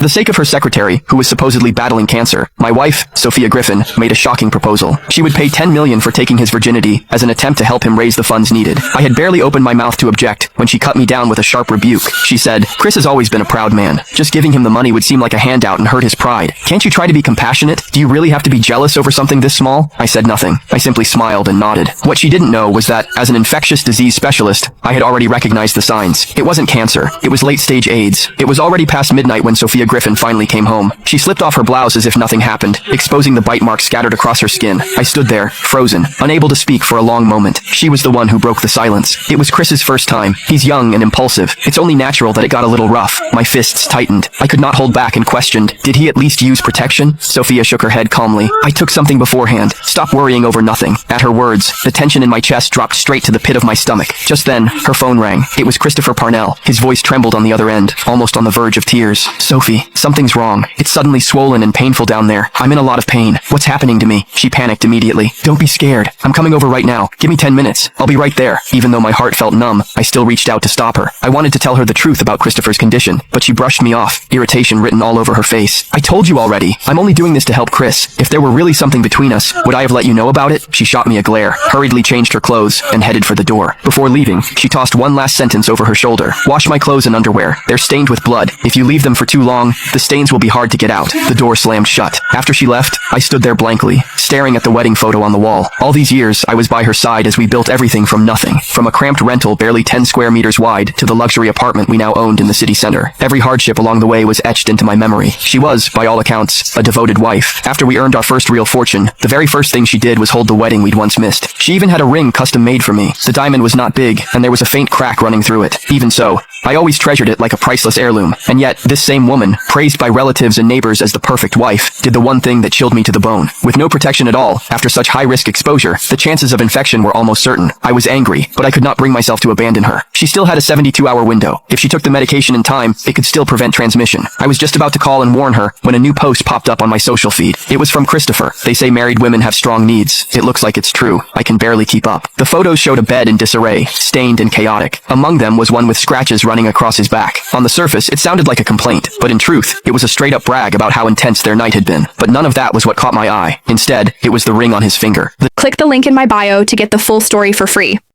For the sake of her secretary, who was supposedly battling cancer, my wife, Sophia Griffin, made a shocking proposal. She would pay $10 million for taking his virginity as an attempt to help him raise the funds needed. I had barely opened my mouth to object when she cut me down with a sharp rebuke. She said, "Chris has always been a proud man. Just giving him the money would seem like a handout and hurt his pride. Can't you try to be compassionate? Do you really have to be jealous over something this small?" I said nothing. I simply smiled and nodded. What she didn't know was that, as an infectious disease specialist, I had already recognized the signs. It wasn't cancer. It was late-stage AIDS. It was already past midnight when Sophia Griffin finally came home. She slipped off her blouse as if nothing happened, exposing the bite marks scattered across her skin. I stood there, frozen, unable to speak for a long moment. She was the one who broke the silence. It was Chris's first time. He's young and impulsive. It's only natural that it got a little rough. My fists tightened. I could not hold back and questioned, did he at least use protection? Sophia shook her head calmly. I took something beforehand. Stop worrying over nothing. At her words, the tension in my chest dropped straight to the pit of my stomach. Just then, her phone rang. It was Christopher Parnell. His voice trembled on the other end, almost on the verge of tears. "Sophie, something's wrong. It's suddenly swollen and painful down there. I'm in a lot of pain. What's happening to me?" She panicked immediately. "Don't be scared. I'm coming over right now. Give me 10 minutes. I'll be right there." Even though my heart felt numb, I still reached out to stop her. I wanted to tell her the truth about Christopher's condition, but she brushed me off, irritation written all over her face. "I told you already. I'm only doing this to help Chris. If there were really something between us, would I have let you know about it?" She shot me a glare, hurriedly changed her clothes, and headed for the door. Before leaving, she tossed one last sentence over her shoulder. "Wash my clothes and underwear. They're stained with blood. If you leave them for too long, the stains will be hard to get out." The door slammed shut. After she left, I stood there blankly, staring at the wedding photo on the wall. All these years, I was by her side as we built everything from nothing. From a cramped rental barely 10 square meters wide to the luxury apartment we now owned in the city center. Every hardship along the way was etched into my memory. She was, by all accounts, a devoted wife. After we earned our first real fortune, the very first thing she did was hold the wedding we'd once missed. She even had a ring custom made for me. The diamond was not big, and there was a faint crack running through it. Even so, I always treasured it like a priceless heirloom. And yet, this same woman, praised by relatives and neighbors as the perfect wife, did the one thing that chilled me to the bone. With no protection at all, after such high-risk exposure, the chances of infection were almost certain. I was angry, but I could not bring myself to abandon her. She still had a 72-hour window. If she took the medication in time, it could still prevent transmission. I was just about to call and warn her when a new post popped up on my social feed. It was from Christopher. "They say married women have strong needs. It looks like it's true. I can barely keep up." The photos showed a bed in disarray, stained and chaotic. Among them was one with scratches running across his back. On the surface, it sounded like a complaint, but in truth, it was a straight-up brag about how intense their night had been. But none of that was what caught my eye. Instead, it was the ring on his finger. Click the link in my bio to get the full story for free.